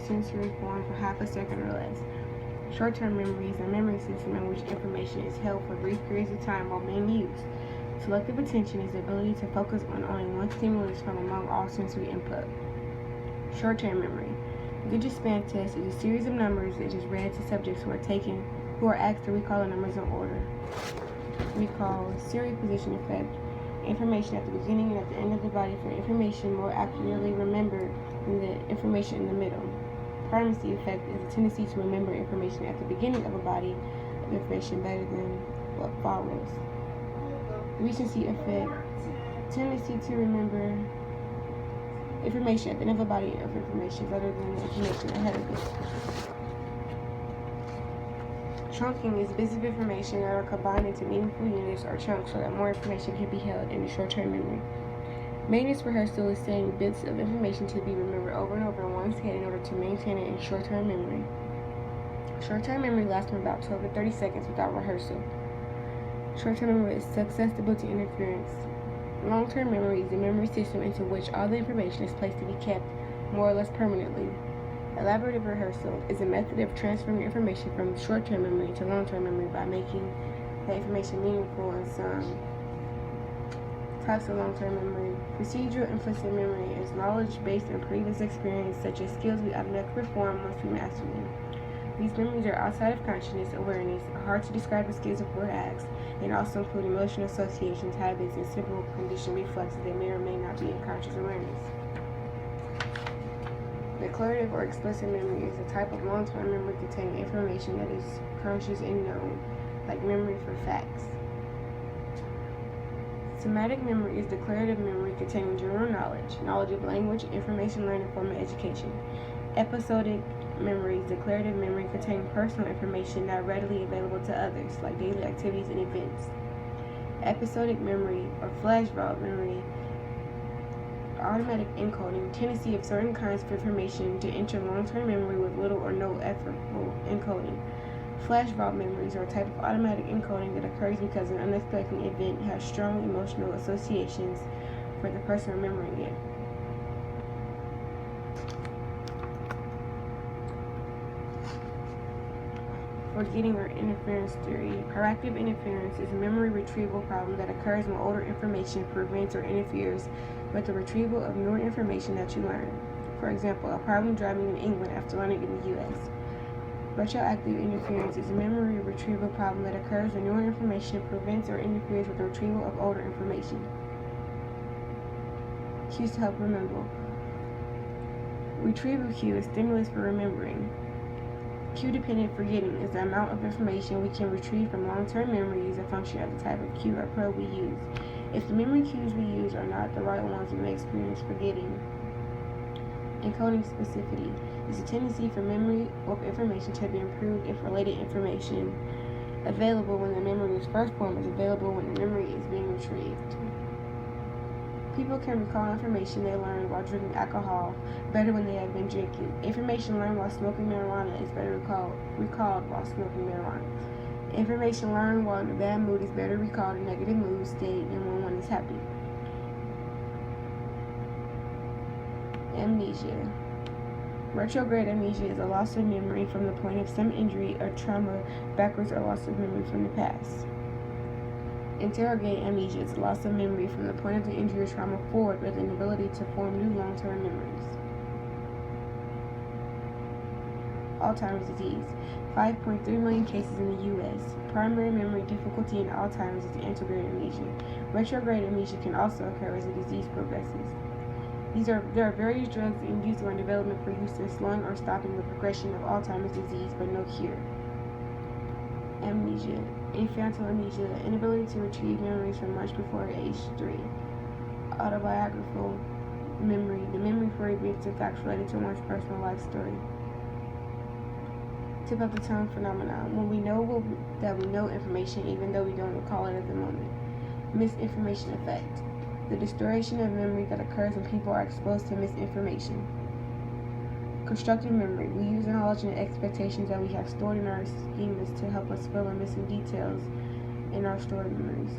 sensory form for half a second or less. Short-term memory is a memory system in which information is held for brief periods of time while being used. Selective attention is the ability to focus on only one stimulus from among all sensory input. Short-term memory. The Digit Span test is a series of numbers that is read to subjects who are asked to recall the numbers in order. Recall, serial position effect, information at the beginning and at the end of the body for information more accurately remembered than the information in the middle. Primacy effect is a tendency to remember information at the beginning of a body of information better than what follows. Recency effect, tendency to remember information at the end of a body of information better than the information ahead of it. Chunking is bits of information that are combined into meaningful units or chunks so that more information can be held in the short-term memory. Maintenance rehearsal is saying bits of information to be remembered over and over in one's head in order to maintain it in short-term memory. Short-term memory lasts from about 12 to 30 seconds without rehearsal. Short-term memory is susceptible to interference. Long-term memory is a memory system into which all the information is placed to be kept more or less permanently. Elaborative rehearsal is a method of transferring information from short-term memory to long-term memory by making the information meaningful in some types of long-term memory. Procedural implicit memory is knowledge based on previous experience, such as skills we automatically perform once we master them. These memories are outside of consciousness awareness, are hard to describe with schizophrenic acts, and also include emotional associations, habits, and simple conditioned reflexes that may or may not be in conscious awareness. Declarative or explicit memory is a type of long-term memory containing information that is conscious and known, like memory for facts. Semantic memory is declarative memory containing general knowledge of language, information learned in formal education. Episodic memory is declarative memory containing personal information not readily available to others, like daily activities and events. Episodic memory or flash vault memory, automatic encoding, tendency of certain kinds of information to enter long-term memory with little or no effortful encoding. Flash vault memories are a type of automatic encoding that occurs because an unexpected event has strong emotional associations for the person remembering it. Forgetting or interference theory. Proactive interference is a memory retrieval problem that occurs when older information prevents or interferes with the retrieval of newer information that you learn. For example, a problem driving in England after learning in the U.S. Retroactive interference is a memory retrieval problem that occurs when newer information prevents or interferes with the retrieval of older information. Cues to help remember. Retrieval cue is stimulus for remembering. Cue-dependent forgetting is the amount of information we can retrieve from long-term memory as a function of the type of cue or probe we use. If the memory cues we use are not the right ones, we may experience forgetting. Encoding specificity is a tendency for memory of information to be improved if related information available when the memory is first formed is available when the memory is being retrieved. People can recall information they learned while drinking alcohol better when they have been drinking. Information learned while smoking marijuana is better recalled while smoking marijuana. Information learned while in a bad mood is better recalled in a negative mood state than when one is happy. Amnesia. Retrograde amnesia is a loss of memory from the point of some injury or trauma backwards or loss of memory from the past. Interrogate amnesia is a loss of memory from the point of the injury or trauma forward with an ability to form new long-term memories. Alzheimer's disease. 5.3 million cases in the U.S. Primary memory difficulty in Alzheimer's is anterograde amnesia. Retrograde amnesia can also occur as the disease progresses. There are various drugs in use or in development for use in slowing or stopping the progression of Alzheimer's disease, but no cure. Amnesia. Infantile amnesia, inability to retrieve memories from much before age 3. Autobiographical memory, the memory for events and facts related to one's personal life story. Tip of the tongue phenomenon, when we know that we know information even though we don't recall it at the moment. Misinformation effect, the distortion of memory that occurs when people are exposed to misinformation. Constructive memory, we use the knowledge and expectations that we have stored in our schemas to help us fill in missing details in our stored memories.